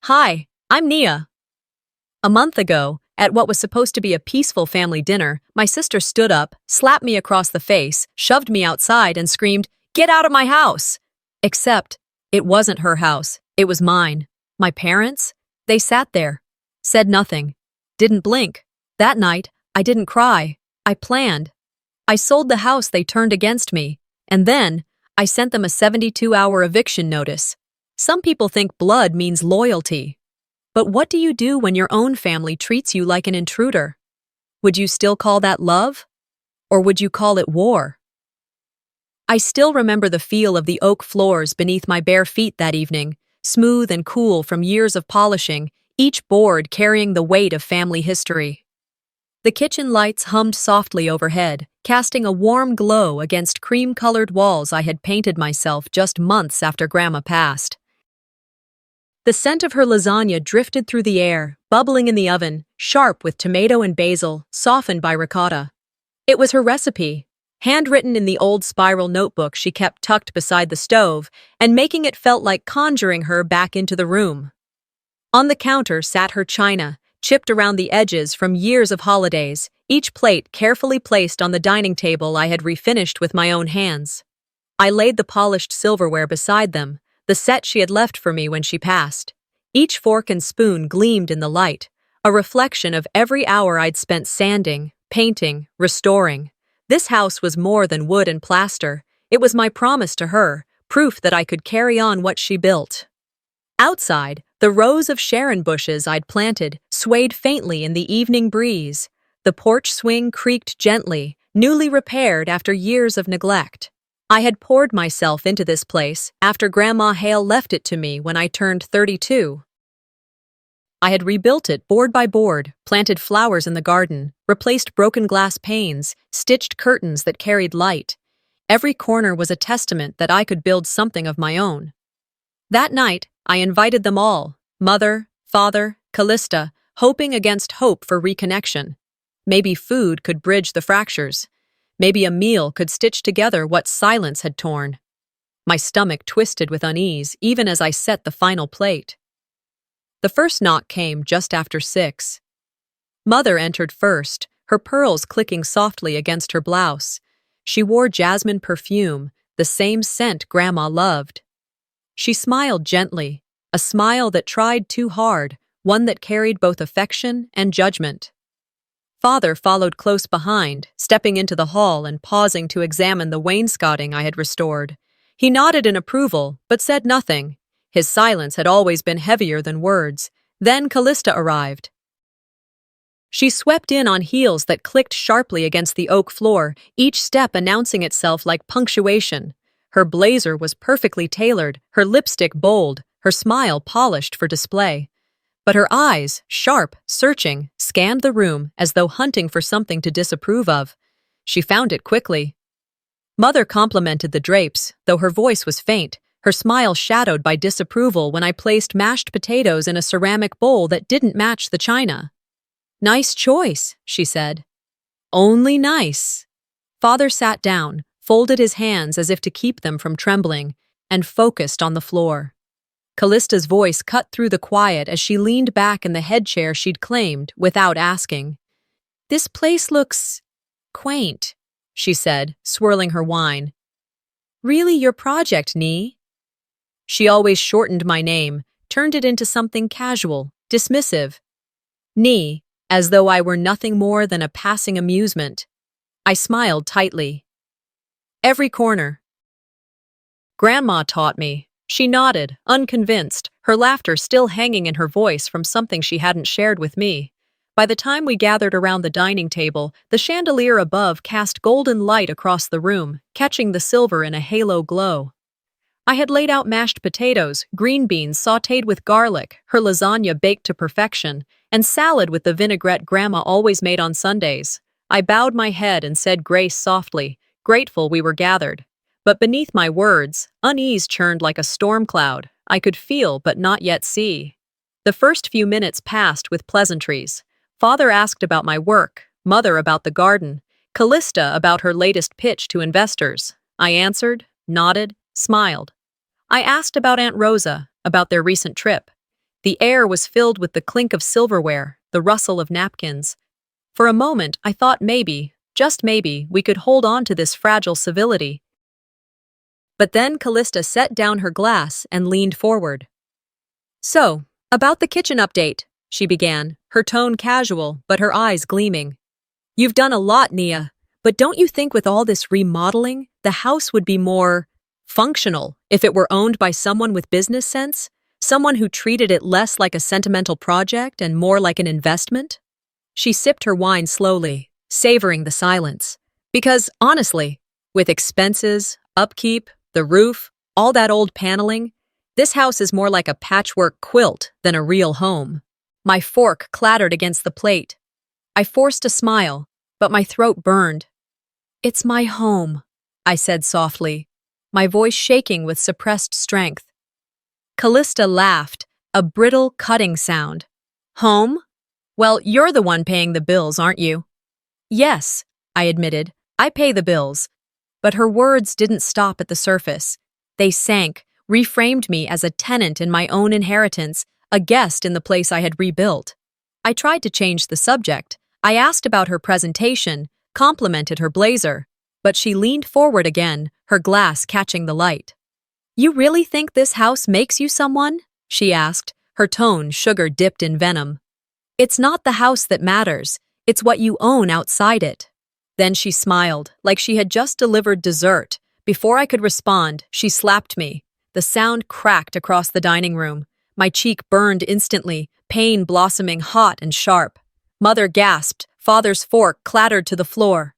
Hi, I'm Nia. A month ago, at what was supposed to be a peaceful family dinner, my sister stood up, slapped me across the face, shoved me outside, and screamed, "Get out of my house!" Except, it wasn't her house, it was mine. My parents? They sat there, said nothing, didn't blink. That night, I didn't cry. I planned. I sold the house they turned against me, and then, I sent them a 72-hour eviction notice. Some people think blood means loyalty. But what do you do when your own family treats you like an intruder? Would you still call that love? Or would you call it war? I still remember the feel of the oak floors beneath my bare feet that evening, smooth and cool from years of polishing, each board carrying the weight of family history. The kitchen lights hummed softly overhead, casting a warm glow against cream-colored walls I had painted myself just months after Grandma passed. The scent of her lasagna drifted through the air, bubbling in the oven, sharp with tomato and basil, softened by ricotta. It was her recipe, handwritten in the old spiral notebook she kept tucked beside the stove, and making it felt like conjuring her back into the room. On the counter sat her china, chipped around the edges from years of holidays, each plate carefully placed on the dining table I had refinished with my own hands. I laid the polished silverware beside them, the set she had left for me when she passed. Each fork and spoon gleamed in the light, a reflection of every hour I'd spent sanding, painting, restoring. This house was more than wood and plaster. It was my promise to her, proof that I could carry on what she built. Outside, the rows of Sharon bushes I'd planted swayed faintly in the evening breeze. The porch swing creaked gently, newly repaired after years of neglect. I had poured myself into this place after Grandma Hale left it to me when I turned 32. I had rebuilt it board by board, planted flowers in the garden, replaced broken glass panes, stitched curtains that carried light. Every corner was a testament that I could build something of my own. That night, I invited them all, Mother, Father, Callista, hoping against hope for reconnection. Maybe food could bridge the fractures. Maybe a meal could stitch together what silence had torn. My stomach twisted with unease even as I set the final plate. The first knock came just after 6. Mother entered first, her pearls clicking softly against her blouse. She wore jasmine perfume, the same scent Grandma loved. She smiled gently, a smile that tried too hard, one that carried both affection and judgment. Father followed close behind, stepping into the hall and pausing to examine the wainscoting I had restored. He nodded in approval, but said nothing. His silence had always been heavier than words. Then Callista arrived. She swept in on heels that clicked sharply against the oak floor, each step announcing itself like punctuation. Her blazer was perfectly tailored, her lipstick bold, her smile polished for display. But her eyes, sharp, searching, scanned the room as though hunting for something to disapprove of. She found it quickly. Mother complimented the drapes, though her voice was faint, her smile shadowed by disapproval when I placed mashed potatoes in a ceramic bowl that didn't match the china. "Nice choice," she said. "Only nice." Father sat down, folded his hands as if to keep them from trembling, and focused on the floor. Callista's voice cut through the quiet as she leaned back in the head chair she'd claimed, without asking. "This place looks quaint," she said, swirling her wine. "Really your project, Nee?" She always shortened my name, turned it into something casual, dismissive. Nee, as though I were nothing more than a passing amusement. I smiled tightly. "Every corner." Grandma taught me. She nodded, unconvinced, her laughter still hanging in her voice from something she hadn't shared with me. By the time we gathered around the dining table, the chandelier above cast golden light across the room, catching the silver in a halo glow. I had laid out mashed potatoes, green beans sautéed with garlic, her lasagna baked to perfection, and salad with the vinaigrette Grandma always made on Sundays. I bowed my head and said grace softly, grateful we were gathered. But beneath my words, unease churned like a storm cloud. I could feel but not yet see. The first few minutes passed with pleasantries. Father asked about my work, Mother about the garden, Callista about her latest pitch to investors. I answered, nodded, smiled. I asked about Aunt Rosa, about their recent trip. The air was filled with the clink of silverware, the rustle of napkins. For a moment, I thought maybe, just maybe, we could hold on to this fragile civility. But then Callista set down her glass and leaned forward. "So, about the kitchen update," she began, her tone casual, but her eyes gleaming. "You've done a lot, Nia, but don't you think with all this remodeling, the house would be more functional if it were owned by someone with business sense? Someone who treated it less like a sentimental project and more like an investment?" She sipped her wine slowly, savoring the silence. Because, honestly, with expenses, upkeep, the roof, all that old paneling, this house is more like a patchwork quilt than a real home. My fork clattered against the plate. I forced a smile, but my throat burned. "It's my home," I said softly, my voice shaking with suppressed strength. Callista laughed, a brittle, cutting sound. "Home? Well, you're the one paying the bills, aren't you?" "Yes," I admitted, "I pay the bills." But her words didn't stop at the surface. They sank, reframed me as a tenant in my own inheritance, a guest in the place I had rebuilt. I tried to change the subject. I asked about her presentation, complimented her blazer, but she leaned forward again, her glass catching the light. "You really think this house makes you someone?" she asked, her tone sugar-dipped in venom. "It's not the house that matters, it's what you own outside it." Then she smiled, like she had just delivered dessert. Before I could respond, she slapped me. The sound cracked across the dining room. My cheek burned instantly, pain blossoming hot and sharp. Mother gasped, father's fork clattered to the floor.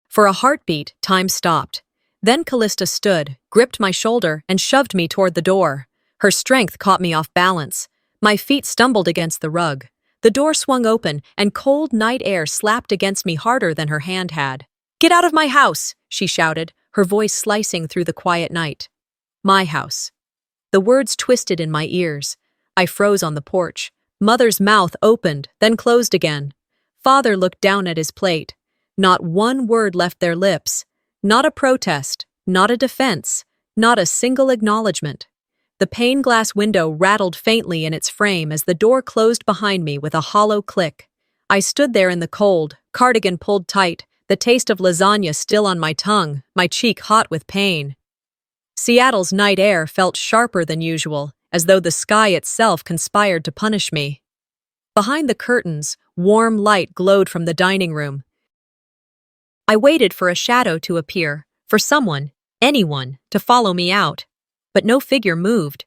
For a heartbeat, time stopped. Then Callista stood, gripped my shoulder, and shoved me toward the door. Her strength caught me off balance. My feet stumbled against the rug. The door swung open, and cold night air slapped against me harder than her hand had. "Get out of my house!" she shouted, her voice slicing through the quiet night. My house. The words twisted in my ears. I froze on the porch. Mother's mouth opened, then closed again. Father looked down at his plate. Not one word left their lips. Not a protest, not a defense, not a single acknowledgement. The pane glass window rattled faintly in its frame as the door closed behind me with a hollow click. I stood there in the cold, cardigan pulled tight, the taste of lasagna still on my tongue, my cheek hot with pain. Seattle's night air felt sharper than usual, as though the sky itself conspired to punish me. Behind the curtains, warm light glowed from the dining room. I waited for a shadow to appear, for someone, anyone, to follow me out. But no figure moved.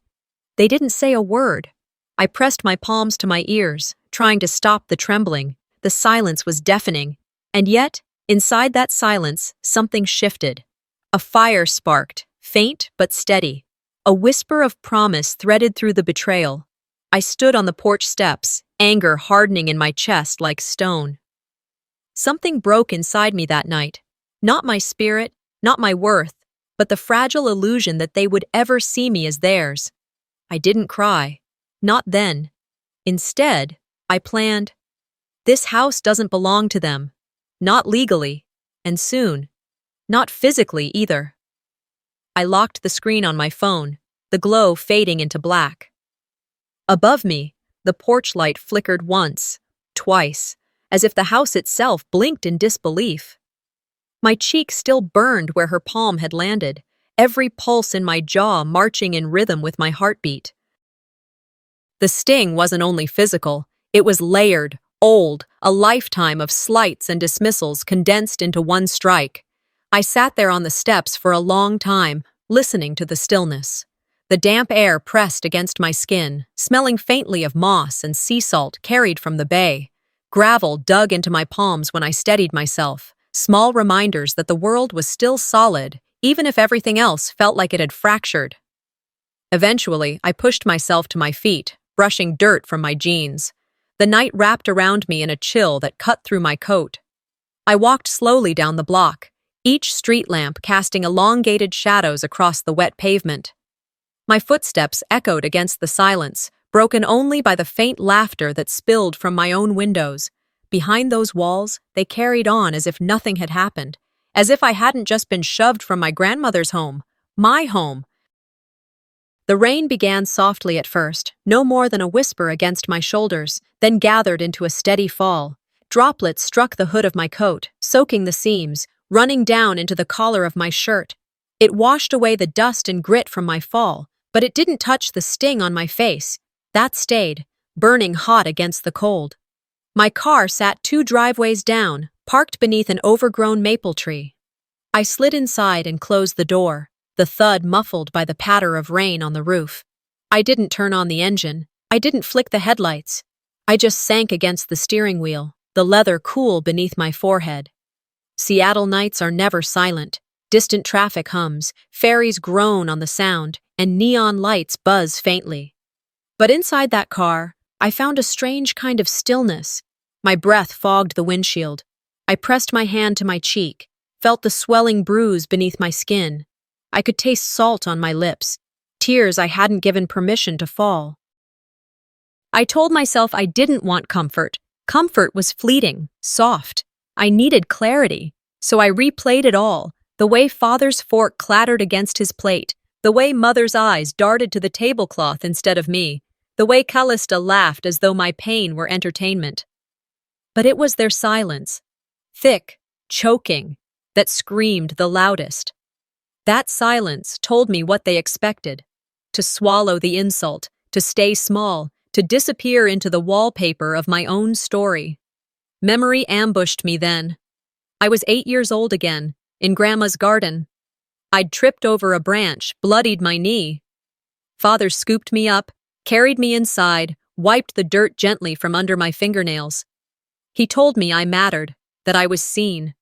They didn't say a word. I pressed my palms to my ears, trying to stop the trembling. The silence was deafening. And yet, inside that silence, something shifted. A fire sparked, faint but steady. A whisper of promise threaded through the betrayal. I stood on the porch steps, anger hardening in my chest like stone. Something broke inside me that night. Not my spirit, not my worth, but the fragile illusion that they would ever see me as theirs. I didn't cry. Not then. Instead, I planned. This house doesn't belong to them. Not legally. And soon. Not physically either. I locked the screen on my phone, the glow fading into black. Above me, the porch light flickered once, twice, as if the house itself blinked in disbelief. My cheek still burned where her palm had landed, every pulse in my jaw marching in rhythm with my heartbeat. The sting wasn't only physical, it was layered, old, a lifetime of slights and dismissals condensed into one strike. I sat there on the steps for a long time, listening to the stillness. The damp air pressed against my skin, smelling faintly of moss and sea salt carried from the bay. Gravel dug into my palms when I steadied myself. Small reminders that the world was still solid, even if everything else felt like it had fractured. Eventually, I pushed myself to my feet, brushing dirt from my jeans. The night wrapped around me in a chill that cut through my coat. I walked slowly down the block, each street lamp casting elongated shadows across the wet pavement. My footsteps echoed against the silence, broken only by the faint laughter that spilled from my own windows. Behind those walls, they carried on as if nothing had happened, as if I hadn't just been shoved from my grandmother's home, my home. The rain began softly at first, no more than a whisper against my shoulders, then gathered into a steady fall. Droplets struck the hood of my coat, soaking the seams, running down into the collar of my shirt. It washed away the dust and grit from my fall, but it didn't touch the sting on my face. That stayed, burning hot against the cold. My car sat 2 driveways down, parked beneath an overgrown maple tree. I slid inside and closed the door, the thud muffled by the patter of rain on the roof. I didn't turn on the engine. I didn't flick the headlights. I just sank against the steering wheel, the leather cool beneath my forehead. Seattle nights are never silent. Distant traffic hums, ferries groan on the sound, and neon lights buzz faintly. But inside that car, I found a strange kind of stillness. My breath fogged the windshield. I pressed my hand to my cheek, felt the swelling bruise beneath my skin. I could taste salt on my lips, tears I hadn't given permission to fall. I told myself I didn't want comfort. Comfort was fleeting, soft. I needed clarity, so I replayed it all. The way Father's fork clattered against his plate, the way Mother's eyes darted to the tablecloth instead of me, the way Callista laughed as though my pain were entertainment. But it was their silence, thick, choking, that screamed the loudest. That silence told me what they expected: to swallow the insult, to stay small, to disappear into the wallpaper of my own story. Memory ambushed me then. I was 8 years old again, in Grandma's garden. I'd tripped over a branch, bloodied my knee. Father scooped me up, carried me inside, wiped the dirt gently from under my fingernails. He told me I mattered, that I was seen.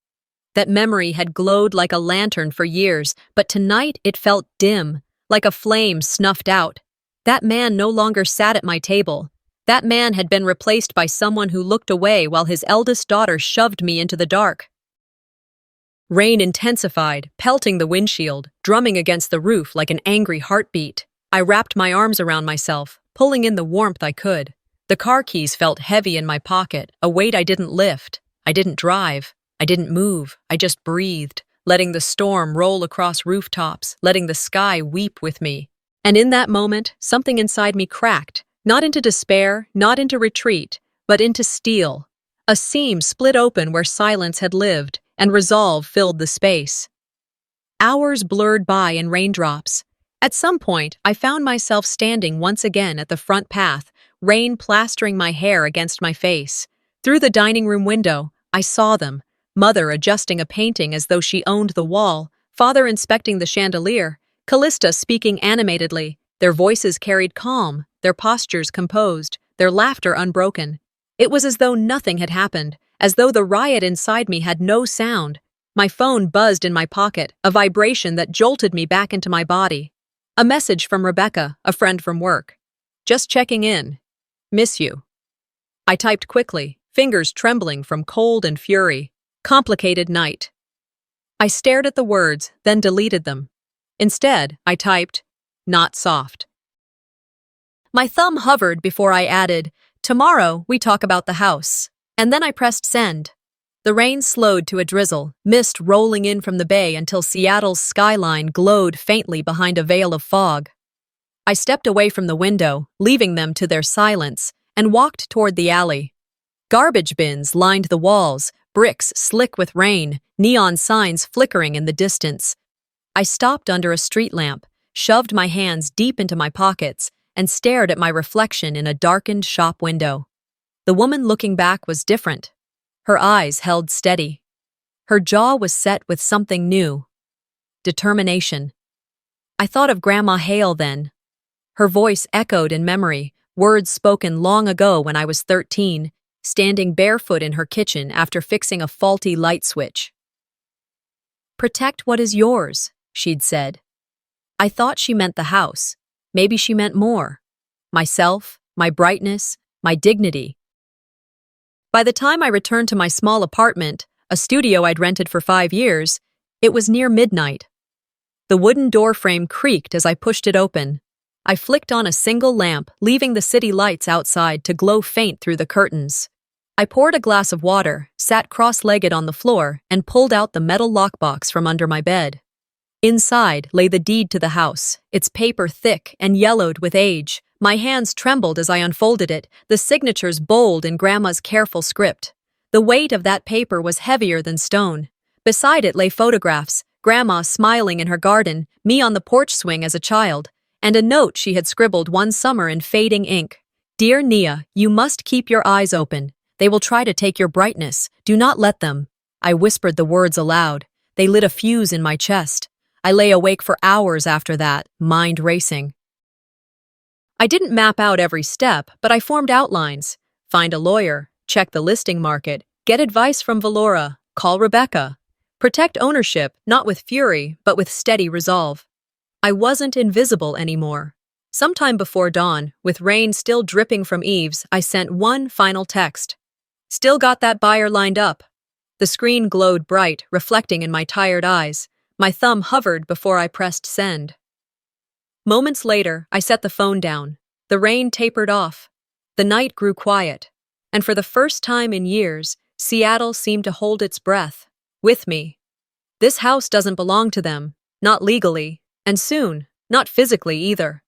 That memory had glowed like a lantern for years, but tonight it felt dim, like a flame snuffed out. That man no longer sat at my table. That man had been replaced by someone who looked away while his eldest daughter shoved me into the dark. Rain intensified, pelting the windshield, drumming against the roof like an angry heartbeat. I wrapped my arms around myself, pulling in the warmth I could. The car keys felt heavy in my pocket, a weight I didn't lift. I didn't drive. I didn't move. I just breathed, letting the storm roll across rooftops, letting the sky weep with me. And in that moment, something inside me cracked, not into despair, not into retreat, but into steel. A seam split open where silence had lived, and resolve filled the space. Hours blurred by in raindrops. At some point, I found myself standing once again at the front path, rain plastering my hair against my face. Through the dining room window, I saw them, Mother adjusting a painting as though she owned the wall, Father inspecting the chandelier, Callista speaking animatedly. Their voices carried calm, their postures composed, their laughter unbroken. It was as though nothing had happened, as though the riot inside me had no sound. My phone buzzed in my pocket, a vibration that jolted me back into my body. A message from Rebecca, a friend from work. Just checking in. Miss you. I typed quickly, fingers trembling from cold and fury. Complicated night. I stared at the words, then deleted them. Instead, I typed, not soft. My thumb hovered before I added, tomorrow we talk about the house. And then I pressed send. The rain slowed to a drizzle, mist rolling in from the bay until Seattle's skyline glowed faintly behind a veil of fog. I stepped away from the window, leaving them to their silence, and walked toward the alley. Garbage bins lined the walls, bricks slick with rain, neon signs flickering in the distance. I stopped under a street lamp, shoved my hands deep into my pockets, and stared at my reflection in a darkened shop window. The woman looking back was different. Her eyes held steady. Her jaw was set with something new. Determination. I thought of Grandma Hale then. Her voice echoed in memory, words spoken long ago when I was 13, standing barefoot in her kitchen after fixing a faulty light switch. Protect what is yours, she'd said. I thought she meant the house. Maybe she meant more. Myself, my brightness, my dignity. By the time I returned to my small apartment, a studio I'd rented for 5 years, it was near midnight. The wooden doorframe creaked as I pushed it open. I flicked on a single lamp, leaving the city lights outside to glow faint through the curtains. I poured a glass of water, sat cross-legged on the floor, and pulled out the metal lockbox from under my bed. Inside lay the deed to the house, its paper thick and yellowed with age. My hands trembled as I unfolded it, the signatures bold in Grandma's careful script. The weight of that paper was heavier than stone. Beside it lay photographs, Grandma smiling in her garden, me on the porch swing as a child, and a note she had scribbled one summer in fading ink. Dear Nia, you must keep your eyes open. They will try to take your brightness. Do not let them. I whispered the words aloud. They lit a fuse in my chest. I lay awake for hours after that, mind racing. I didn't map out every step, but I formed outlines. Find a lawyer, check the listing market, get advice from Valora, call Rebecca. Protect ownership, not with fury, but with steady resolve. I wasn't invisible anymore. Sometime before dawn, with rain still dripping from eaves, I sent one final text. Still got that buyer lined up. The screen glowed bright, reflecting in my tired eyes. My thumb hovered before I pressed send. Moments later, I set the phone down. The rain tapered off. The night grew quiet. And for the first time in years, Seattle seemed to hold its breath. With me. This house doesn't belong to them, not legally, and soon, not physically either.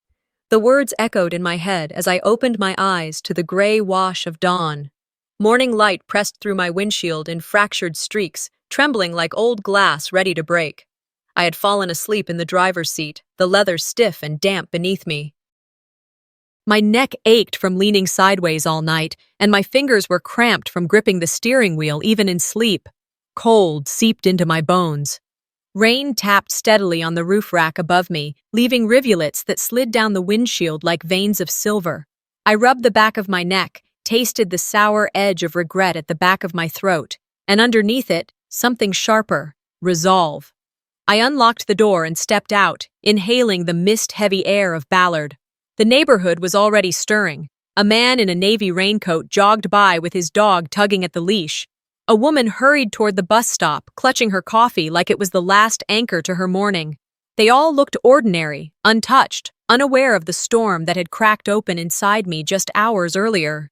The words echoed in my head as I opened my eyes to the gray wash of dawn. Morning light pressed through my windshield in fractured streaks, trembling like old glass ready to break. I had fallen asleep in the driver's seat, the leather stiff and damp beneath me. My neck ached from leaning sideways all night, and my fingers were cramped from gripping the steering wheel even in sleep. Cold seeped into my bones. Rain tapped steadily on the roof rack above me, leaving rivulets that slid down the windshield like veins of silver. I rubbed the back of my neck, tasted the sour edge of regret at the back of my throat, and underneath it, something sharper, resolve. I unlocked the door and stepped out, inhaling the mist-heavy air of Ballard. The neighborhood was already stirring. A man in a navy raincoat jogged by with his dog tugging at the leash. A woman hurried toward the bus stop, clutching her coffee like it was the last anchor to her morning. They all looked ordinary, untouched, unaware of the storm that had cracked open inside me just hours earlier.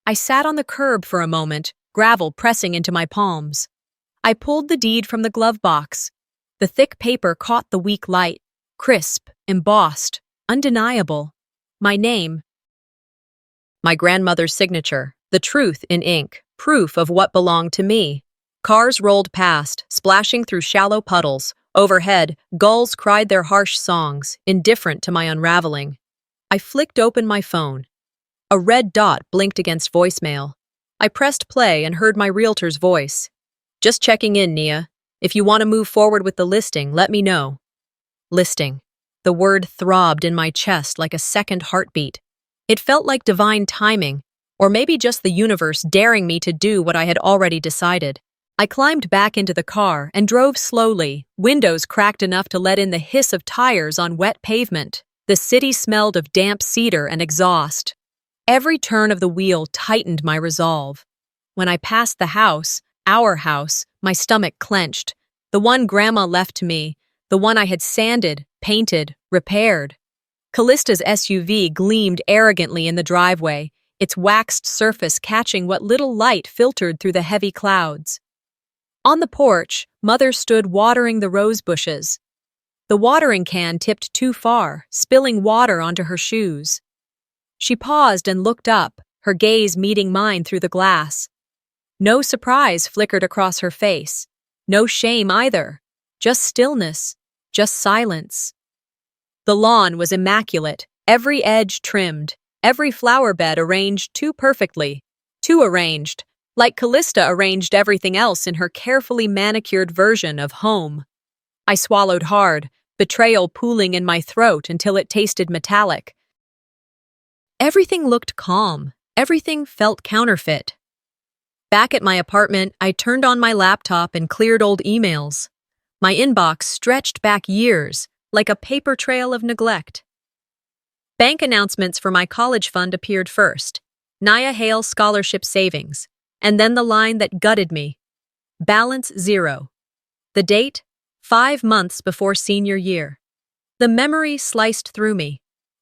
I sat on the curb for a moment, gravel pressing into my palms. I pulled the deed from the glove box. The thick paper caught the weak light, crisp, embossed, undeniable. My name. My grandmother's signature, the truth in ink, proof of what belonged to me. Cars rolled past, splashing through shallow puddles. Overhead, gulls cried their harsh songs, indifferent to my unraveling. I flicked open my phone. A red dot blinked against voicemail. I pressed play and heard my realtor's voice. Just checking in, Nia. If you want to move forward with the listing, let me know. Listing. The word throbbed in my chest like a second heartbeat. It felt like divine timing, or maybe just the universe daring me to do what I had already decided. I climbed back into the car and drove slowly, windows cracked enough to let in the hiss of tires on wet pavement. The city smelled of damp cedar and exhaust. Every turn of the wheel tightened my resolve. When I passed the house, our house, my stomach clenched. The one Grandma left to me, the one I had sanded, painted, repaired. Callista's SUV gleamed arrogantly in the driveway, its waxed surface catching what little light filtered through the heavy clouds. On the porch, Mother stood watering the rose bushes. The watering can tipped too far, spilling water onto her shoes. She paused and looked up, her gaze meeting mine through the glass. No surprise flickered across her face. No shame either. Just stillness. Just silence. The lawn was immaculate, every edge trimmed, every flower bed arranged too perfectly. Too arranged, like Callista arranged everything else in her carefully manicured version of home. I swallowed hard, betrayal pooling in my throat until it tasted metallic. Everything looked calm. Everything felt counterfeit. Back at my apartment, I turned on my laptop and cleared old emails. My inbox stretched back years, like a paper trail of neglect. Bank announcements for my college fund appeared first. Nia Hale Scholarship Savings. And then the line that gutted me. Balance 0. The date? 5 months before senior year. The memory sliced through me.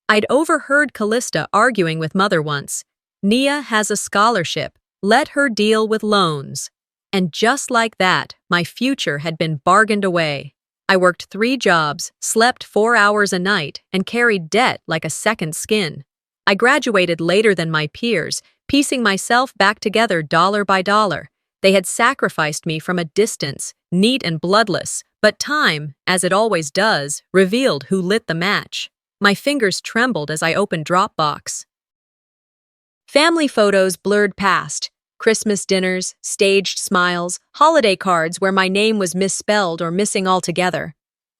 I'd overheard Callista arguing with Mother once. Nia has a scholarship. Let her deal with loans. And just like that, my future had been bargained away. I worked 3 jobs, slept 4 hours a night, and carried debt like a second skin. I graduated later than my peers, piecing myself back together dollar by dollar. They had sacrificed me from a distance, neat and bloodless, but time, as it always does, revealed who lit the match. My fingers trembled as I opened Dropbox. Family photos blurred past. Christmas dinners, staged smiles, holiday cards where my name was misspelled or missing altogether.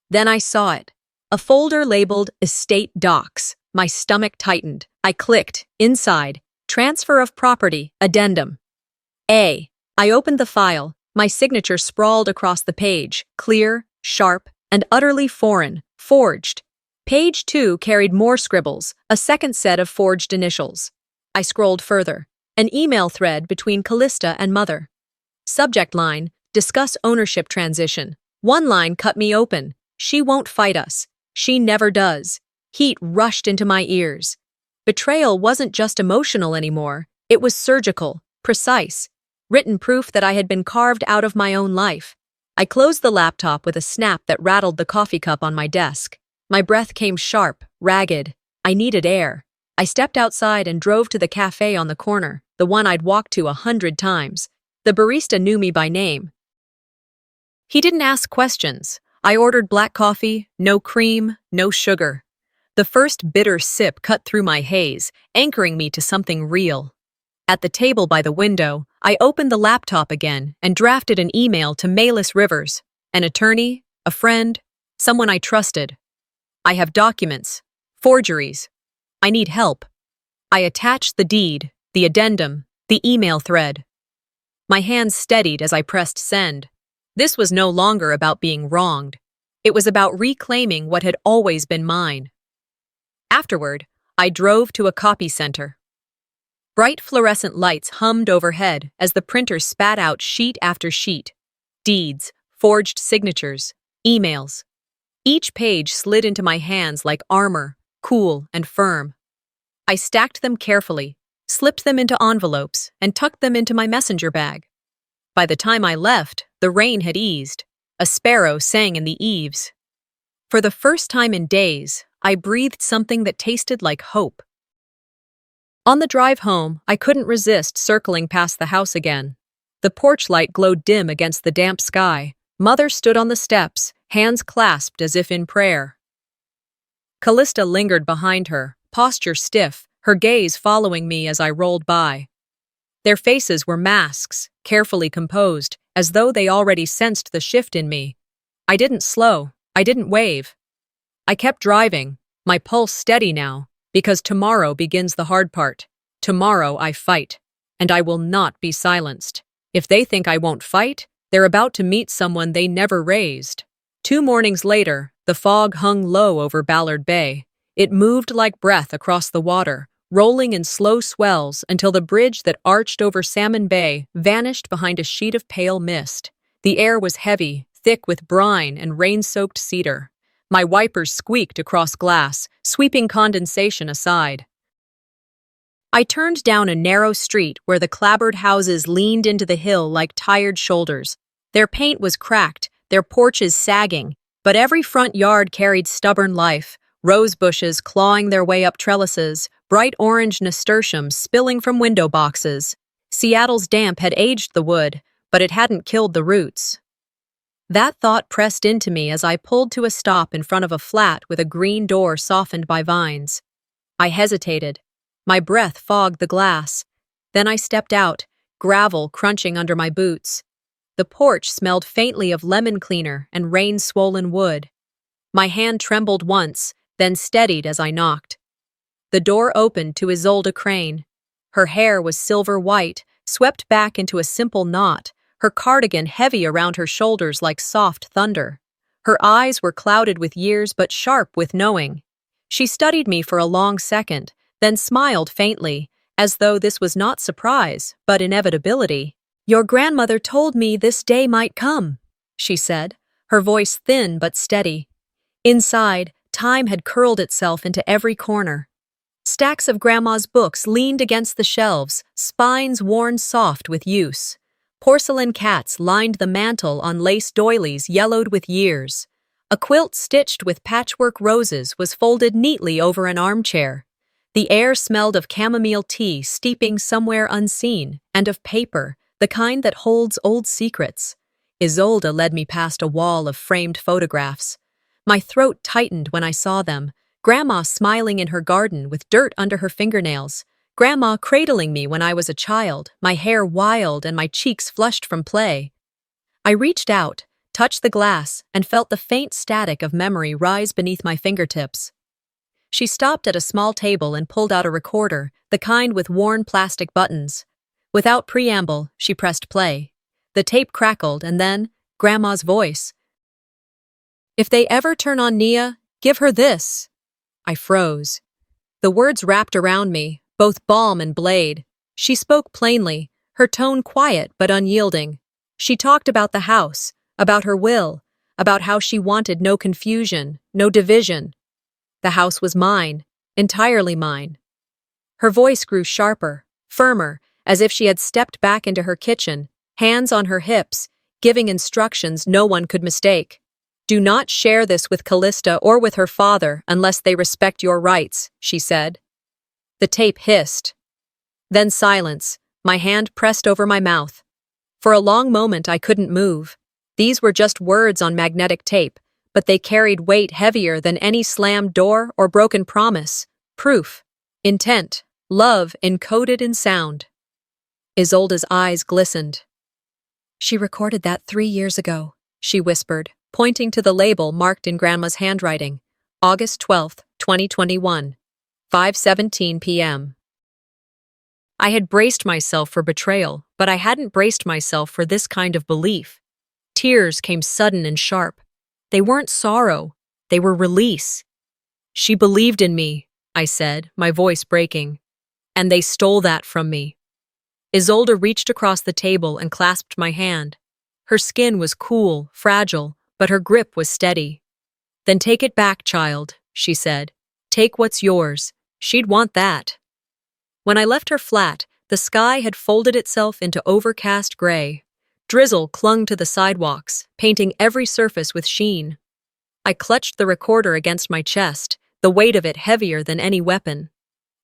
Then I saw it. A folder labeled Estate Docs. My stomach tightened. I clicked. Inside. Transfer of Property. Addendum. I opened the file. My signature sprawled across the page. Clear, sharp, and utterly foreign. Forged. Page 2 carried more scribbles, a second set of forged initials. I scrolled further. An email thread between Callista and Mother. Subject line, discuss ownership transition. One line cut me open. She won't fight us. She never does. Heat rushed into my ears. Betrayal wasn't just emotional anymore. It was surgical, precise, written proof that I had been carved out of my own life. I closed the laptop with a snap that rattled the coffee cup on my desk. My breath came sharp, ragged. I needed air. I stepped outside and drove to the cafe on the corner, the one I'd walked to 100 times. The barista knew me by name. He didn't ask questions. I ordered black coffee, no cream, no sugar. The first bitter sip cut through my haze, anchoring me to something real. At the table by the window, I opened the laptop again and drafted an email to Malis Rivers, an attorney, a friend, someone I trusted. I have documents, forgeries. I need help. I attached the deed, the addendum, the email thread. My hands steadied as I pressed send. This was no longer about being wronged. It was about reclaiming what had always been mine. Afterward, I drove to a copy center. Bright fluorescent lights hummed overhead as the printer spat out sheet after sheet. Deeds, forged signatures, emails. Each page slid into my hands like armor, cool and firm. I stacked them carefully, slipped them into envelopes, and tucked them into my messenger bag. By the time I left, the rain had eased. A sparrow sang in the eaves. For the first time in days, I breathed something that tasted like hope. On the drive home, I couldn't resist circling past the house again. The porch light glowed dim against the damp sky. Mother stood on the steps, hands clasped as if in prayer. Callista lingered behind her, posture stiff, her gaze following me as I rolled by. Their faces were masks, carefully composed, as though they already sensed the shift in me. I didn't slow. I didn't wave. I kept driving, my pulse steady now, because tomorrow begins the hard part. Tomorrow I fight, and I will not be silenced. If they think I won't fight, they're about to meet someone they never raised. 2 mornings later, the fog hung low over Ballard Bay. It moved like breath across the water, rolling in slow swells until the bridge that arched over Salmon Bay vanished behind a sheet of pale mist. The air was heavy, thick with brine and rain-soaked cedar. My wipers squeaked across glass, sweeping condensation aside. I turned down a narrow street where the clapboard houses leaned into the hill like tired shoulders. Their paint was cracked, their porches sagging, but every front yard carried stubborn life, rose bushes clawing their way up trellises, bright orange nasturtiums spilling from window boxes. Seattle's damp had aged the wood, but it hadn't killed the roots. That thought pressed into me as I pulled to a stop in front of a flat with a green door softened by vines. I hesitated. My breath fogged the glass. Then I stepped out, gravel crunching under my boots. The porch smelled faintly of lemon cleaner and rain-swollen wood. My hand trembled once, then steadied as I knocked. The door opened to Isolde Crane. Her hair was silver white, swept back into a simple knot, her cardigan heavy around her shoulders like soft thunder. Her eyes were clouded with years but sharp with knowing. She studied me for a long second, then smiled faintly, as though this was not surprise, but inevitability. "Your grandmother told me this day might come," she said, her voice thin but steady. Inside, time had curled itself into every corner. Stacks of Grandma's books leaned against the shelves, spines worn soft with use. Porcelain cats lined the mantel on lace doilies yellowed with years. A quilt stitched with patchwork roses was folded neatly over an armchair. The air smelled of chamomile tea steeping somewhere unseen, and of paper, the kind that holds old secrets. Isolde led me past a wall of framed photographs. My throat tightened when I saw them. Grandma smiling in her garden with dirt under her fingernails. Grandma cradling me when I was a child, my hair wild and my cheeks flushed from play. I reached out, touched the glass, and felt the faint static of memory rise beneath my fingertips. She stopped at a small table and pulled out a recorder, the kind with worn plastic buttons. Without preamble, she pressed play. The tape crackled, and then, Grandma's voice. "If they ever turn on Nia, give her this." I froze. The words wrapped around me, both balm and blade. She spoke plainly, her tone quiet but unyielding. She talked about the house, about her will, about how she wanted no confusion, no division. The house was mine, entirely mine. Her voice grew sharper, firmer, as if she had stepped back into her kitchen, hands on her hips, giving instructions no one could mistake. "Do not share this with Callista or with her father unless they respect your rights," she said. The tape hissed. Then silence, my hand pressed over my mouth. For a long moment I couldn't move. These were just words on magnetic tape, but they carried weight heavier than any slammed door or broken promise. Proof. Intent. Love encoded in sound. Isolde's eyes glistened. "She recorded that 3 years ago," she whispered, pointing to the label marked in Grandma's handwriting. August 12th, 2021. 5:17 p.m. I had braced myself for betrayal, but I hadn't braced myself for this kind of belief. Tears came sudden and sharp. They weren't sorrow, they were release. "She believed in me," I said, my voice breaking. "And they stole that from me." Isolde reached across the table and clasped my hand. Her skin was cool, fragile, but her grip was steady. "Then take it back, child," she said. "Take what's yours. She'd want that." When I left her flat, the sky had folded itself into overcast gray. Drizzle clung to the sidewalks, painting every surface with sheen. I clutched the recorder against my chest, the weight of it heavier than any weapon.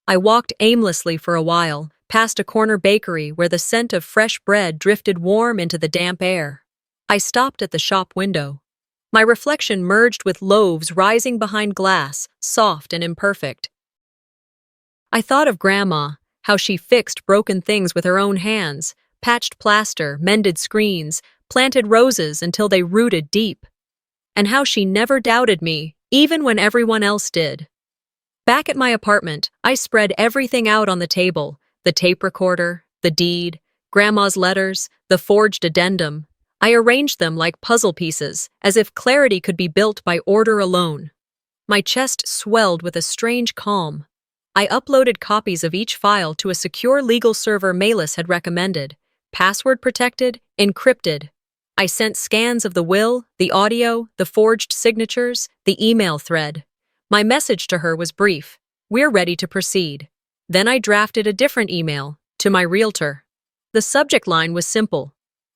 I walked aimlessly for a while, past a corner bakery where the scent of fresh bread drifted warm into the damp air. I stopped at the shop window. My reflection merged with loaves rising behind glass, soft and imperfect. I thought of Grandma, how she fixed broken things with her own hands, patched plaster, mended screens, planted roses until they rooted deep. And how she never doubted me, even when everyone else did. Back at my apartment, I spread everything out on the table, the tape recorder, the deed, Grandma's letters, the forged addendum. I arranged them like puzzle pieces, as if clarity could be built by order alone. My chest swelled with a strange calm. I uploaded copies of each file to a secure legal server Malus had recommended. Password protected, encrypted. I sent scans of the will, the audio, the forged signatures, the email thread. My message to her was brief. "We're ready to proceed." Then I drafted a different email, to my realtor. The subject line was simple.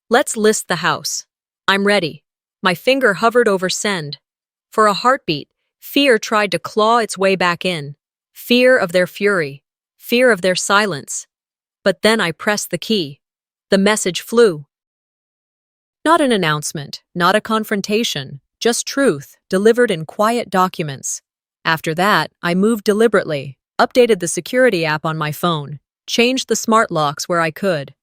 "Let's list the house. I'm ready." My finger hovered over send. For a heartbeat, fear tried to claw its way back in. Fear of their fury. Fear of their silence. But then I pressed the key. The message flew. Not an announcement, not a confrontation, just truth, delivered in quiet documents. After that, I moved deliberately, updated the security app on my phone, changed the smart locks where I could,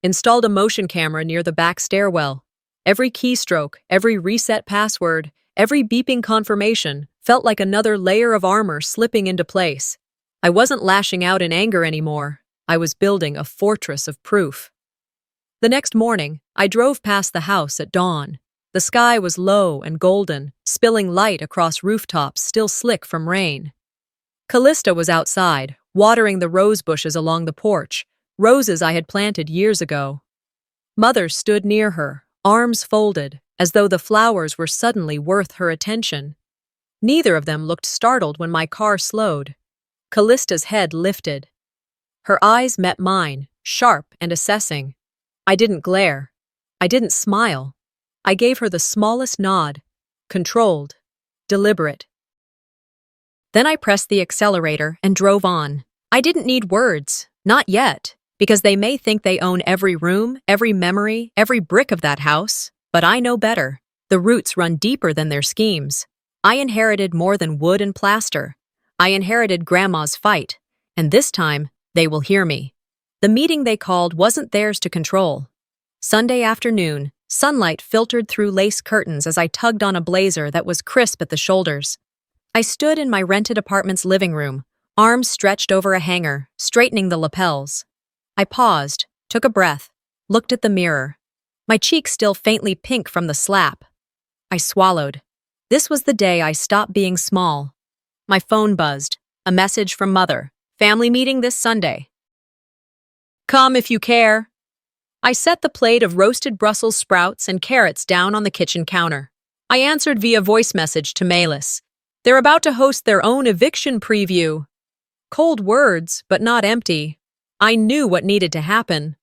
installed a motion camera near the back stairwell. Every keystroke, every reset password, every beeping confirmation felt like another layer of armor slipping into place. I wasn't lashing out in anger anymore. I was building a fortress of proof. The next morning, I drove past the house at dawn. The sky was low and golden, spilling light across rooftops still slick from rain. Callista was outside, watering the rose bushes along the porch, roses I had planted years ago. Mother stood near her, arms folded, as though the flowers were suddenly worth her attention. Neither of them looked startled when my car slowed. Callista's head lifted. Her eyes met mine, sharp and assessing. I didn't glare. I didn't smile. I gave her the smallest nod. controlled, deliberate. Then I pressed the accelerator and drove on. I didn't need words, not yet, because they may think they own every room, every memory, every brick of that house, but I know better. The roots run deeper than their schemes. I inherited more than wood and plaster. I inherited Grandma's fight, and this time, they will hear me. The meeting they called wasn't theirs to control. Sunday afternoon, sunlight filtered through lace curtains as I tugged on a blazer that was crisp at the shoulders. I stood in my rented apartment's living room, arms stretched over a hanger, straightening the lapels. I paused, took a breath, looked at the mirror, my cheeks still faintly pink from the slap. I swallowed. This was the day I stopped being small. My phone buzzed, a message from Mother. Family meeting this Sunday. Come if you care. I set the plate of roasted Brussels sprouts and carrots down on the kitchen counter. I answered via voice message to Malis. They're about to host their own eviction preview. Cold words, but not empty. I knew what needed to happen.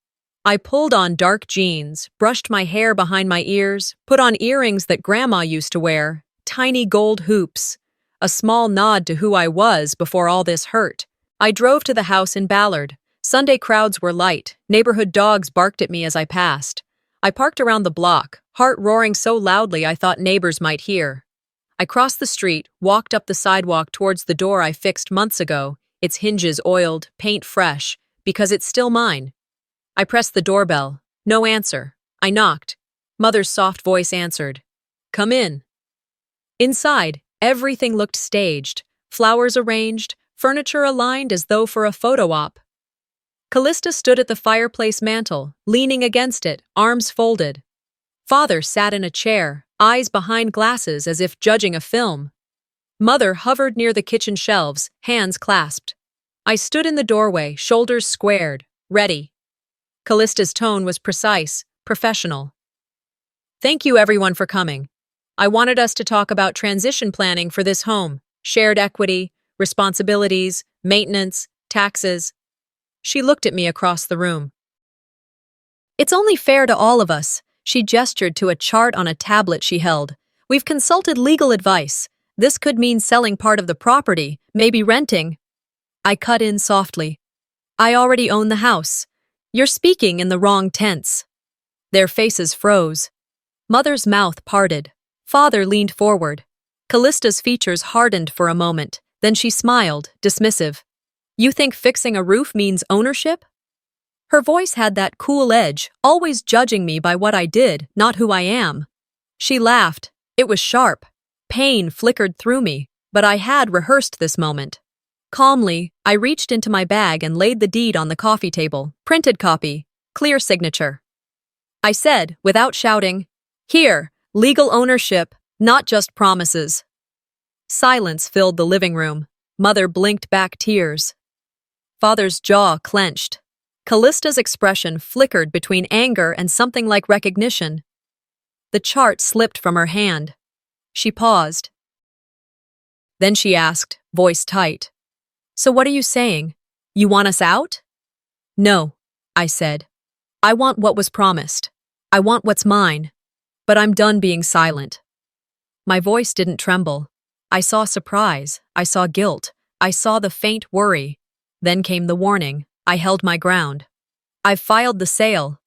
I pulled on dark jeans, brushed my hair behind my ears, put on earrings that Grandma used to wear, tiny gold hoops, a small nod to who I was before all this hurt. I drove to the house in Ballard. Sunday crowds were light. Neighborhood dogs barked at me as I passed. I parked around the block, heart roaring so loudly I thought neighbors might hear. I crossed the street, walked up the sidewalk towards the door I fixed months ago, its hinges oiled, paint fresh, because it's still mine. I pressed the doorbell. No answer. I knocked. Mother's soft voice answered. Come in. Inside, everything looked staged, flowers arranged, furniture aligned as though for a photo op. Callista stood at the fireplace mantel, leaning against it, arms folded. Father sat in a chair, eyes behind glasses as if judging a film. Mother hovered near the kitchen shelves, hands clasped. I stood in the doorway, shoulders squared, ready. Callista's tone was precise, professional. Thank you everyone for coming. I wanted us to talk about transition planning for this home, shared equity, responsibilities, maintenance, taxes. She looked at me across the room. It's only fair to all of us. She gestured to a chart on a tablet she held. We've consulted legal advice. This could mean selling part of the property, maybe renting. I cut in softly. I already own the house. You're speaking in the wrong tense. Their faces froze. Mother's mouth parted. Father leaned forward. Callista's features hardened for a moment. Then she smiled, dismissive. You think fixing a roof means ownership? Her voice had that cool edge, always judging me by what I did, not who I am. She laughed. It was sharp. Pain flickered through me, but I had rehearsed this moment. Calmly, I reached into my bag and laid the deed on the coffee table. Printed copy. Clear signature. I said, without shouting, Here, legal ownership, not just promises. Silence filled the living room. Mother blinked back tears. Father's jaw clenched. Callista's expression flickered between anger and something like recognition. The chart slipped from her hand. She paused. Then she asked, voice tight. So what are you saying? You want us out? No, I said. I want what was promised. I want what's mine. But I'm done being silent. My voice didn't tremble. I saw surprise. I saw guilt. I saw the faint worry. Then came the warning. I held my ground. I've filed the sale.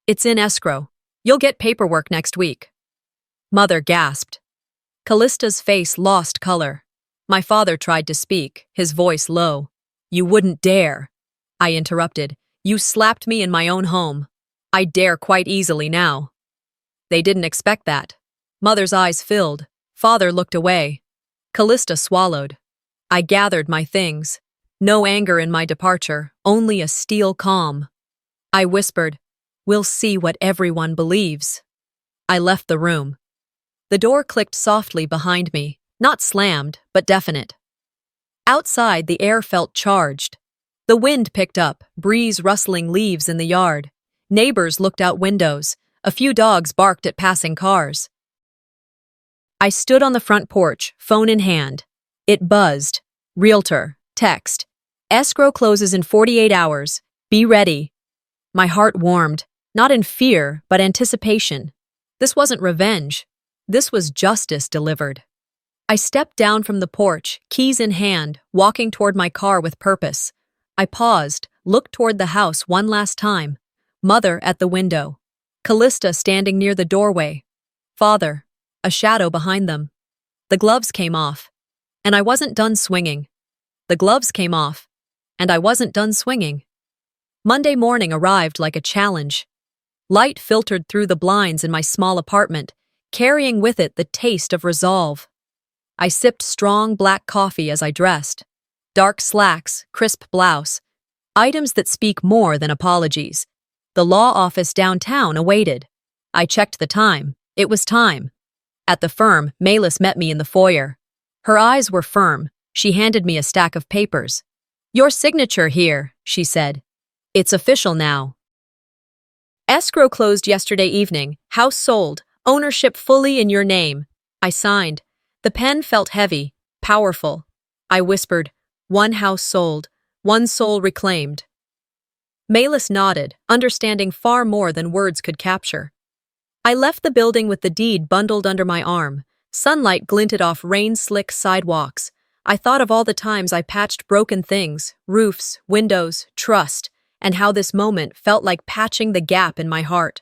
It's in escrow. You'll get paperwork next week. Mother gasped. Callista's face lost color. My father tried to speak, his voice low. You wouldn't dare. I interrupted. You slapped me in my own home. I dare quite easily now. They didn't expect that. Mother's eyes filled. Father looked away. Callista swallowed. I gathered my things. No anger in my departure, only a steel calm. I whispered, We'll see what everyone believes. I left the room. The door clicked softly behind me, not slammed, but definite. Outside, the air felt charged. The wind picked up, breeze rustling leaves in the yard. Neighbors looked out windows. A few dogs barked at passing cars. I stood on the front porch, phone in hand. It buzzed. Realtor. Text. Escrow closes in 48 hours. Be ready. My heart warmed, not in fear, but anticipation. This wasn't revenge. This was justice delivered. I stepped down from the porch, keys in hand, walking toward my car with purpose. I paused, looked toward the house one last time. Mother at the window. Callista standing near the doorway. Father, a shadow behind them. The gloves came off, and I wasn't done swinging. The gloves came off, and I wasn't done swinging. Monday morning arrived like a challenge. Light filtered through the blinds in my small apartment, carrying with it the taste of resolve. I sipped strong black coffee as I dressed. Dark slacks, crisp blouse. Items that speak more than apologies. The law office downtown awaited. I checked the time. It was time. At the firm, Malis met me in the foyer. Her eyes were firm. She handed me a stack of papers. Your signature here, she said. It's official now. Escrow closed yesterday evening. House sold. Ownership fully in your name. I signed. The pen felt heavy, powerful. I whispered, one house sold, one soul reclaimed. Malis nodded, understanding far more than words could capture. I left the building with the deed bundled under my arm. Sunlight glinted off rain-slick sidewalks. I thought of all the times I patched broken things, roofs, windows, trust, and how this moment felt like patching the gap in my heart.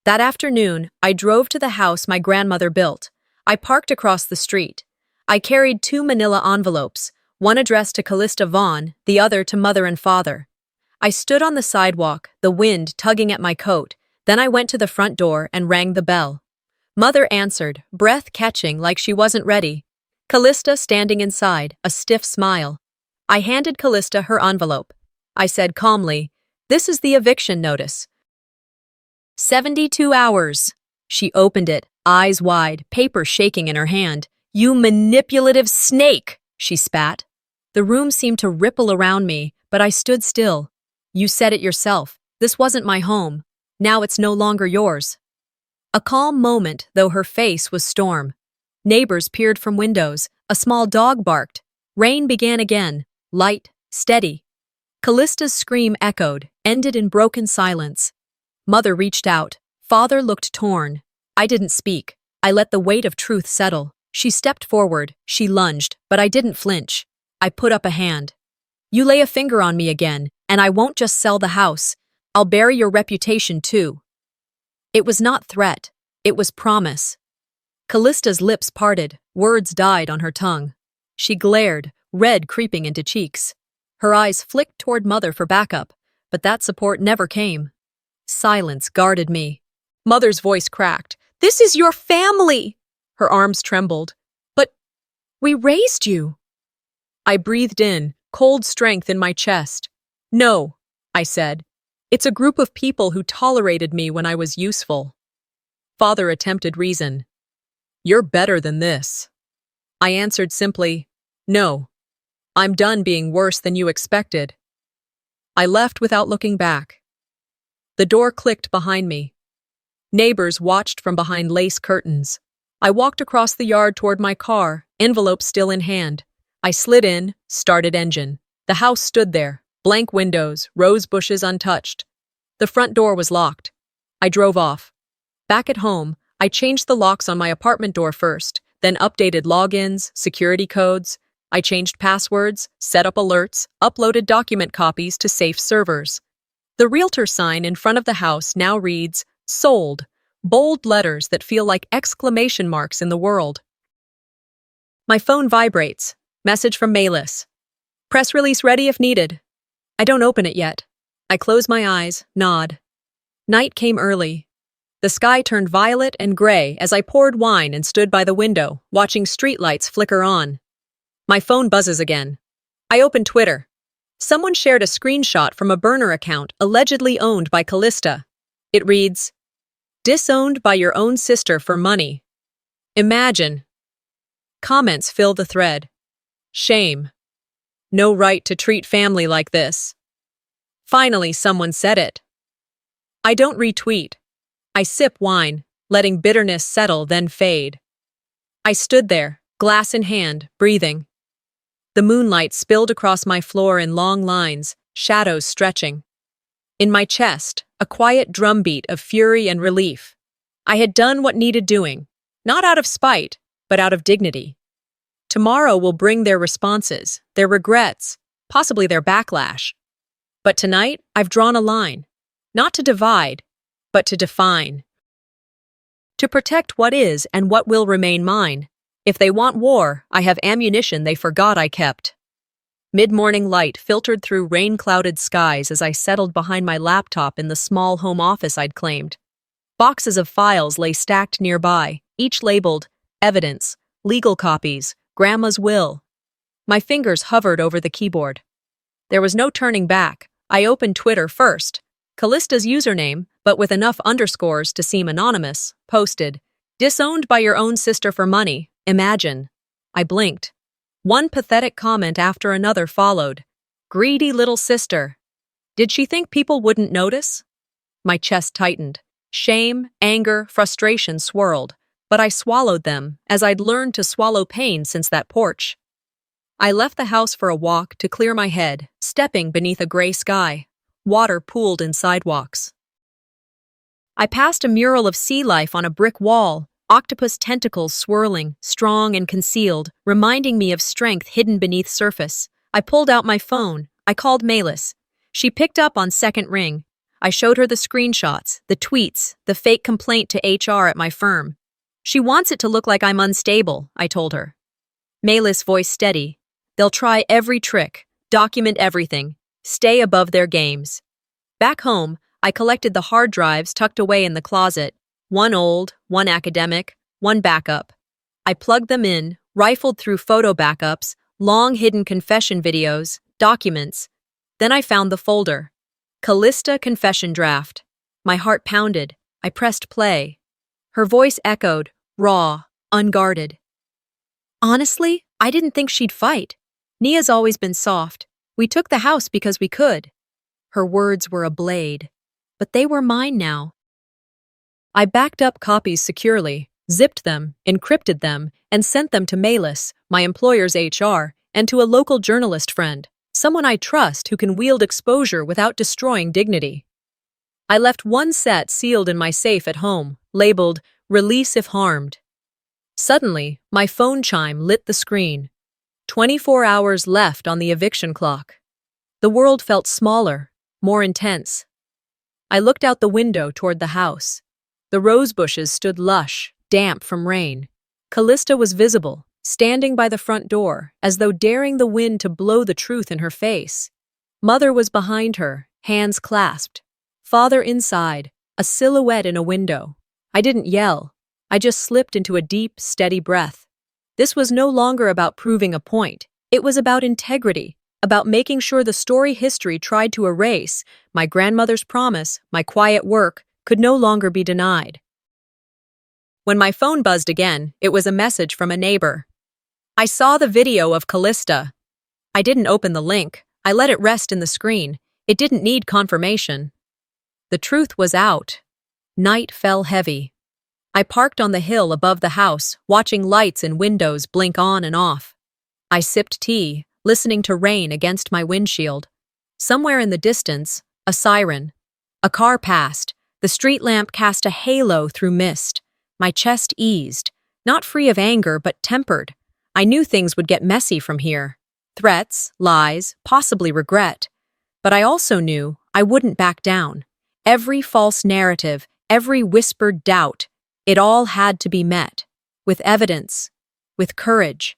That afternoon, I drove to the house my grandmother built. I parked across the street. I carried 2 manila envelopes, one addressed to Callista Vaughn, the other to Mother and Father. I stood on the sidewalk, the wind tugging at my coat. Then I went to the front door and rang the bell. Mother answered, breath catching like she wasn't ready. Callista standing inside, a stiff smile. I handed Callista her envelope. I said calmly, this is the eviction notice. 72 hours. She opened it, eyes wide, paper shaking in her hand. You manipulative snake, she spat. The room seemed to ripple around me, but I stood still. You said it yourself. This wasn't my home. Now it's no longer yours. A calm moment, though her face was storm. Neighbors peered from windows. A small dog barked. Rain began again, light, steady. Callista's scream echoed, ended in broken silence. Mother reached out. Father looked torn. I didn't speak. I let the weight of truth settle. She stepped forward. She lunged, but I didn't flinch. I put up a hand. You lay a finger on me again, and I won't just sell the house. I'll bury your reputation too. It was not threat. It was promise. Callista's lips parted. Words died on her tongue. She glared, red creeping into cheeks. Her eyes flicked toward Mother for backup, but that support never came. Silence guarded me. Mother's voice cracked. This is your family! Her arms trembled. But we raised you. I breathed in, cold strength in my chest. No, I said. It's a group of people who tolerated me when I was useful. Father attempted reason. You're better than this. I answered simply, no. I'm done being worse than you expected. I left without looking back. The door clicked behind me. Neighbors watched from behind lace curtains. I walked across the yard toward my car, envelope still in hand. I slid in, started engine. The house stood there, blank windows, rose bushes untouched. The front door was locked. I drove off. Back at home, I changed the locks on my apartment door first, then updated logins, security codes. I changed passwords, set up alerts, uploaded document copies to safe servers. The realtor sign in front of the house now reads, sold, bold letters that feel like exclamation marks in the world. My phone vibrates. Message from Malis. Press release ready if needed. I don't open it yet. I close my eyes, nod. Night came early. The sky turned violet and gray as I poured wine and stood by the window, watching streetlights flicker on. My phone buzzes again. I open Twitter. Someone shared a screenshot from a burner account allegedly owned by Callista. It reads, disowned by your own sister for money. Imagine. Comments fill the thread. Shame. No right to treat family like this. Finally, someone said it. I don't retweet. I sip wine, letting bitterness settle then fade. I stood there, glass in hand, breathing. The moonlight spilled across my floor in long lines, shadows stretching. In my chest, a quiet drumbeat of fury and relief. I had done what needed doing. Not out of spite, but out of dignity. Tomorrow will bring their responses, their regrets, possibly their backlash. But tonight, I've drawn a line. Not to divide, but to define. To protect what is and what will remain mine. If they want war, I have ammunition they forgot I kept. Mid-morning light filtered through rain-clouded skies as I settled behind my laptop in the small home office I'd claimed. Boxes of files lay stacked nearby, each labeled evidence, legal copies, grandma's will. My fingers hovered over the keyboard. There was no turning back. I opened Twitter first. Callista's username, but with enough underscores to seem anonymous, posted, "Disowned by your own sister for money, imagine." I blinked. One pathetic comment after another followed. Greedy little sister. Did she think people wouldn't notice? My chest tightened. Shame, anger, frustration swirled, but I swallowed them, as I'd learned to swallow pain since that porch. I left the house for a walk to clear my head, stepping beneath a gray sky. Water pooled in sidewalks. I passed a mural of sea life on a brick wall, octopus tentacles swirling, strong and concealed, reminding me of strength hidden beneath surface. I pulled out my phone. I called Malis. She picked up on second ring. I showed her the screenshots, the tweets, the fake complaint to HR at my firm. She wants it to look like I'm unstable, I told her. Malis' voice steady. They'll try every trick, document everything, stay above their games. Back home, I collected the hard drives tucked away in the closet. One old, one academic, one backup. I plugged them in, rifled through photo backups, long-hidden confession videos, documents. Then I found the folder. Callista Confession Draft. My heart pounded. I pressed play. Her voice echoed, raw, unguarded. Honestly, I didn't think she'd fight. Nia's always been soft. We took the house because we could. Her words were a blade. But they were mine now. I backed up copies securely, zipped them, encrypted them, and sent them to Malis, my employer's HR, and to a local journalist friend, someone I trust who can wield exposure without destroying dignity. I left one set sealed in my safe at home, labeled, "Release if harmed." Suddenly, my phone chime lit the screen. 24 hours left on the eviction clock. The world felt smaller, more intense. I looked out the window toward the house. The rose bushes stood lush, damp from rain. Callista was visible, standing by the front door, as though daring the wind to blow the truth in her face. Mother was behind her, hands clasped. Father inside, a silhouette in a window. I didn't yell. I just slipped into a deep, steady breath. This was no longer about proving a point. It was about integrity, about making sure the story history tried to erase, my grandmother's promise, my quiet work, could no longer be denied. When my phone buzzed again, it was a message from a neighbor. I saw the video of Callista. I didn't open the link. I let it rest in the screen. It didn't need confirmation. The truth was out. Night fell heavy. I parked on the hill above the house, watching lights and windows blink on and off. I sipped tea, listening to rain against my windshield. Somewhere in the distance, a siren. A car passed. The street lamp cast a halo through mist. My chest eased, not free of anger but tempered. I knew things would get messy from here. Threats, lies, possibly regret. But I also knew I wouldn't back down. Every false narrative, every whispered doubt, it all had to be met. With evidence. With courage.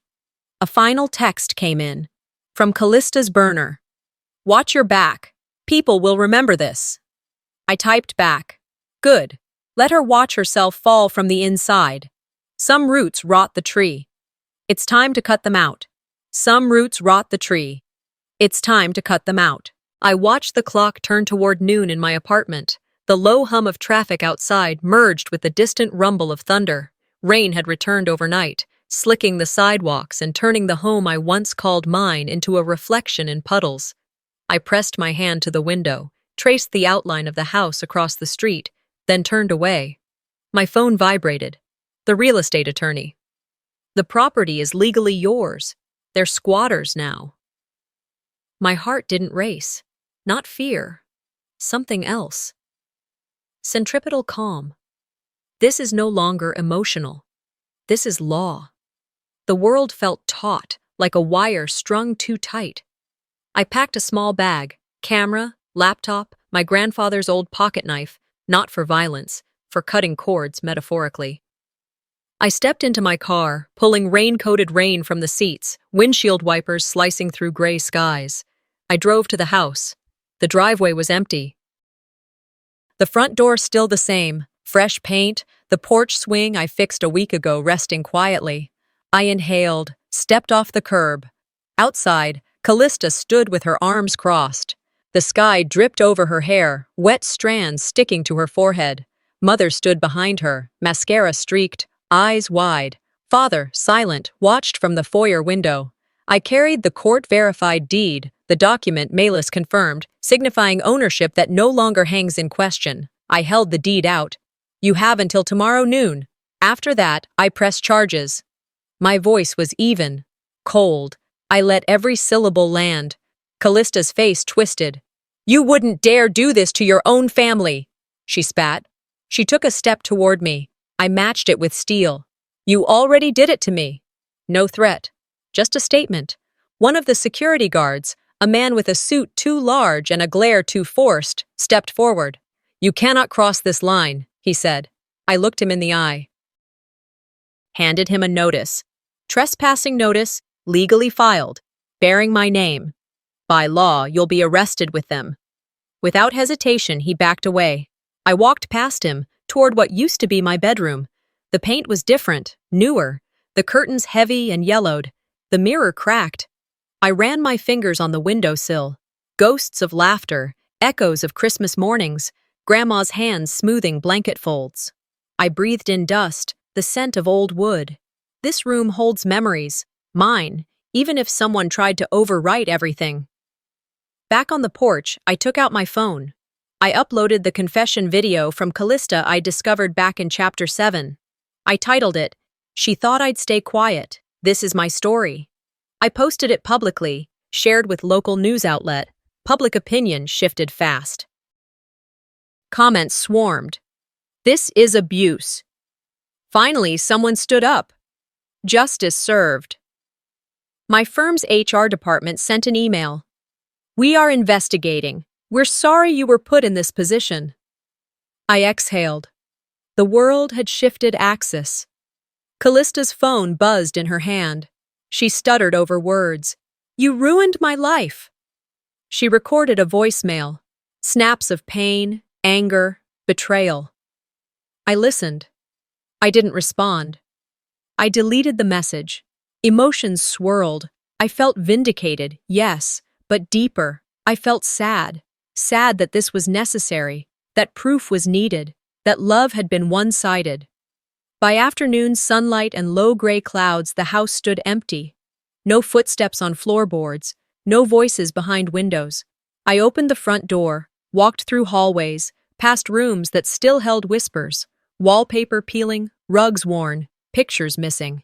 A final text came in. From Callista's burner. Watch your back. People will remember this. I typed back. Good. Let her watch herself fall from the inside. Some roots rot the tree. It's time to cut them out. Some roots rot the tree. It's time to cut them out. I watched the clock turn toward noon in my apartment. The low hum of traffic outside merged with the distant rumble of thunder. Rain had returned overnight, slicking the sidewalks and turning the home I once called mine into a reflection in puddles. I pressed my hand to the window, traced the outline of the house across the street, then turned away. My phone vibrated. The real estate attorney. The property is legally yours. They're squatters now. My heart didn't race. Not fear. Something else. Centripetal calm. This is no longer emotional. This is law. The world felt taut, like a wire strung too tight. I packed a small bag, camera, laptop, my grandfather's old pocket knife, not for violence, for cutting cords, metaphorically. I stepped into my car, pulling rain-coated rain from the seats, windshield wipers slicing through gray skies. I drove to the house. The driveway was empty. The front door still the same, fresh paint, the porch swing I fixed a week ago resting quietly. I inhaled, stepped off the curb. Outside, Callista stood with her arms crossed. The sky dripped over her hair, wet strands sticking to her forehead. Mother stood behind her, mascara streaked, eyes wide. Father, silent, watched from the foyer window. I carried the court-verified deed, the document Malus confirmed, signifying ownership that no longer hangs in question. I held the deed out. You have until tomorrow noon. After that, I press charges. My voice was even, cold. I let every syllable land. Callista's face twisted. You wouldn't dare do this to your own family, she spat. She took a step toward me. I matched it with steel. You already did it to me. No threat. Just a statement. One of the security guards, a man with a suit too large and a glare too forced, stepped forward. You cannot cross this line, he said. I looked him in the eye. Handed him a notice. Trespassing notice, legally filed, bearing my name. By law, you'll be arrested with them. Without hesitation, he backed away. I walked past him, toward what used to be my bedroom. The paint was different, newer, the curtains heavy and yellowed, the mirror cracked. I ran my fingers on the windowsill. Ghosts of laughter, echoes of Christmas mornings, Grandma's hands smoothing blanket folds. I breathed in dust, the scent of old wood. This room holds memories, mine, even if someone tried to overwrite everything. Back on the porch, I took out my phone. I uploaded the confession video from Callista I discovered back in Chapter 7. I titled it, She Thought I'd Stay Quiet. This is my story. I posted it publicly, shared with local news outlet. Public opinion shifted fast. Comments swarmed. This is abuse. Finally, someone stood up. Justice served. My firm's HR department sent an email. We are investigating. We're sorry you were put in this position. I exhaled. The world had shifted axis. Callista's phone buzzed in her hand. She stuttered over words. You ruined my life. She recorded a voicemail. Snaps of pain, anger, betrayal. I listened. I didn't respond. I deleted the message. Emotions swirled. I felt vindicated, yes, but deeper. I felt sad. Sad that this was necessary, that proof was needed, that love had been one-sided. By afternoon sunlight and low gray clouds, the house stood empty. No footsteps on floorboards, no voices behind windows. I opened the front door, walked through hallways, past rooms that still held whispers, wallpaper peeling, rugs worn, pictures missing.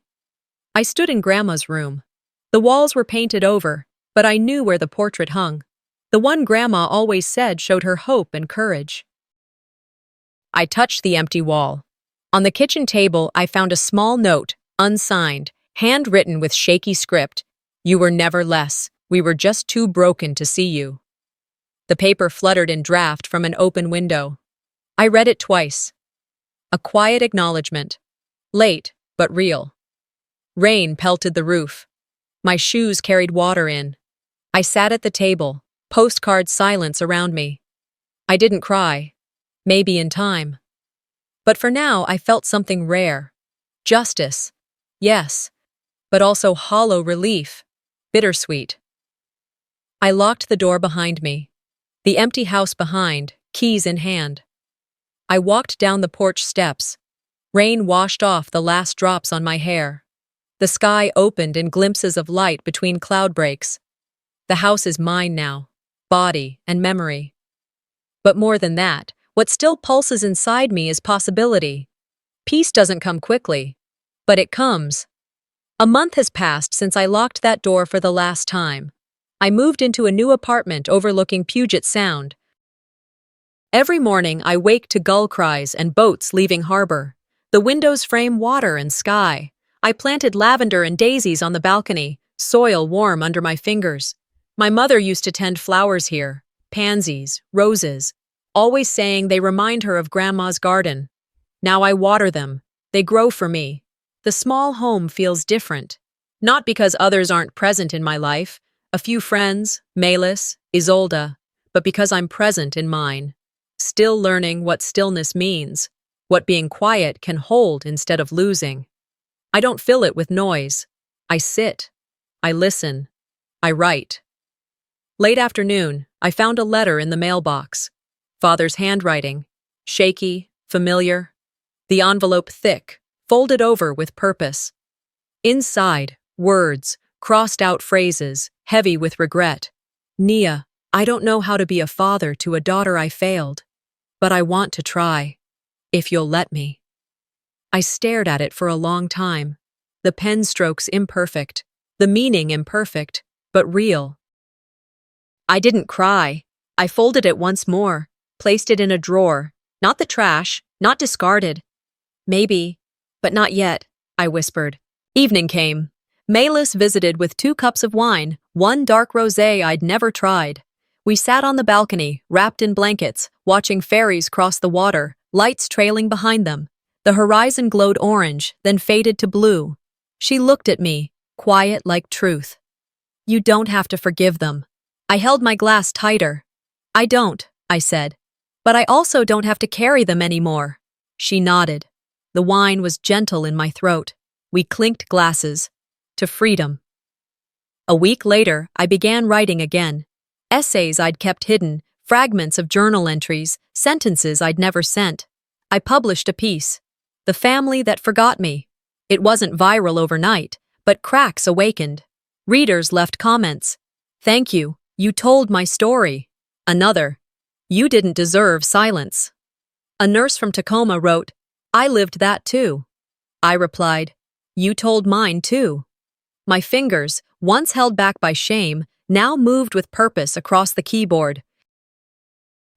I stood in Grandma's room. The walls were painted over, but I knew where the portrait hung. The one Grandma always said showed her hope and courage. I touched the empty wall. On the kitchen table, I found a small note, unsigned, handwritten with shaky script. You were never less. We were just too broken to see you. The paper fluttered in draft from an open window. I read it twice. A quiet acknowledgement. Late, but real. Rain pelted the roof. My shoes carried water in. I sat at the table, postcard silence around me. I didn't cry. Maybe in time. But for now, I felt something rare. Justice. Yes. But also hollow relief. Bittersweet. I locked the door behind me. The empty house behind, keys in hand. I walked down the porch steps. Rain washed off the last drops on my hair. The sky opened in glimpses of light between cloud breaks. The house is mine now, body and memory. But more than that, what still pulses inside me is possibility. Peace doesn't come quickly, but it comes. A month has passed since I locked that door for the last time. I moved into a new apartment overlooking Puget Sound. Every morning I wake to gull cries and boats leaving harbor. The windows frame water and sky. I planted lavender and daisies on the balcony, soil warm under my fingers. My mother used to tend flowers here, pansies, roses, always saying they remind her of Grandma's garden. Now I water them. They grow for me. The small home feels different. Not because others aren't present in my life, a few friends, Melis, Isolde, but because I'm present in mine. Still learning what stillness means, what being quiet can hold instead of losing. I don't fill it with noise. I sit. I listen. I write. Late afternoon, I found a letter in the mailbox. Father's handwriting. Shaky, familiar. The envelope thick, folded over with purpose. Inside, words, crossed-out phrases, heavy with regret. Nia, I don't know how to be a father to a daughter I failed, but I want to try, if you'll let me. I stared at it for a long time. The pen strokes imperfect, the meaning imperfect, but real. I didn't cry. I folded it once more, placed it in a drawer, not the trash, not discarded. Maybe, but not yet, I whispered. Evening came. Melis visited with 2 cups of wine, one dark rosé I'd never tried. We sat on the balcony, wrapped in blankets, watching ferries cross the water, lights trailing behind them. The horizon glowed orange, then faded to blue. She looked at me, quiet like truth. You don't have to forgive them. I held my glass tighter. I don't, I said. But I also don't have to carry them anymore. She nodded. The wine was gentle in my throat. We clinked glasses. To freedom. A week later, I began writing again. Essays I'd kept hidden, fragments of journal entries, sentences I'd never sent. I published a piece. The Family That Forgot Me. It wasn't viral overnight, but cracks awakened. Readers left comments. Thank you, you told my story. Another. You didn't deserve silence. A nurse from Tacoma wrote, I lived that too. I replied, you told mine too. My fingers, once held back by shame, now moved with purpose across the keyboard.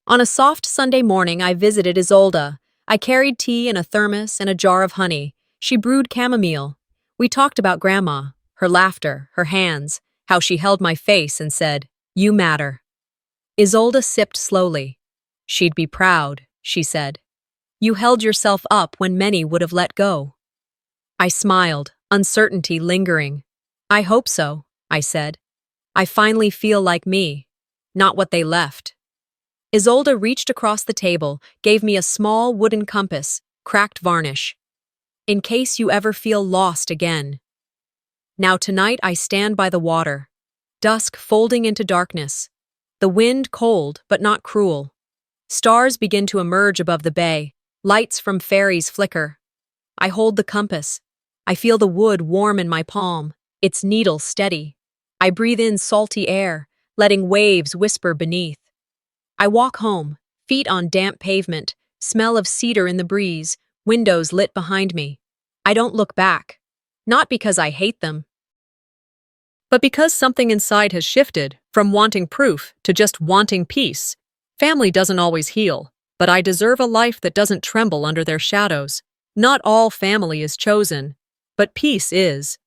On a soft Sunday morning, I visited Isolde. I carried tea in a thermos and a jar of honey. She brewed chamomile. We talked about Grandma, her laughter, her hands, how she held my face and said, you matter. Isolde sipped slowly. She'd be proud, she said. You held yourself up when many would have let go. I smiled, uncertainty lingering. I hope so, I said. I finally feel like me, not what they left. Isolde reached across the table, gave me a small wooden compass, cracked varnish. In case you ever feel lost again. Now tonight I stand by the water. Dusk folding into darkness. The wind cold, but not cruel. Stars begin to emerge above the bay. Lights from ferries flicker. I hold the compass. I feel the wood warm in my palm, its needle steady. I breathe in salty air, letting waves whisper beneath. I walk home, feet on damp pavement, smell of cedar in the breeze, windows lit behind me. I don't look back. Not because I hate them, but because something inside has shifted from wanting proof to just wanting peace. Family doesn't always heal, but I deserve a life that doesn't tremble under their shadows. Not all family is chosen, but peace is.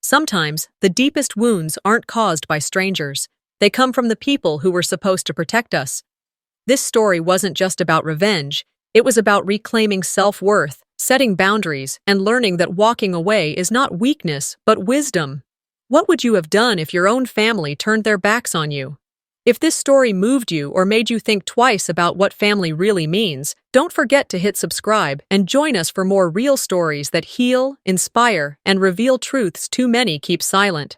Sometimes, the deepest wounds aren't caused by strangers. They come from the people who were supposed to protect us. This story wasn't just about revenge. It was about reclaiming self-worth, setting boundaries, and learning that walking away is not weakness, but wisdom. What would you have done if your own family turned their backs on you? If this story moved you or made you think twice about what family really means, don't forget to hit subscribe and join us for more real stories that heal, inspire, and reveal truths too many keep silent.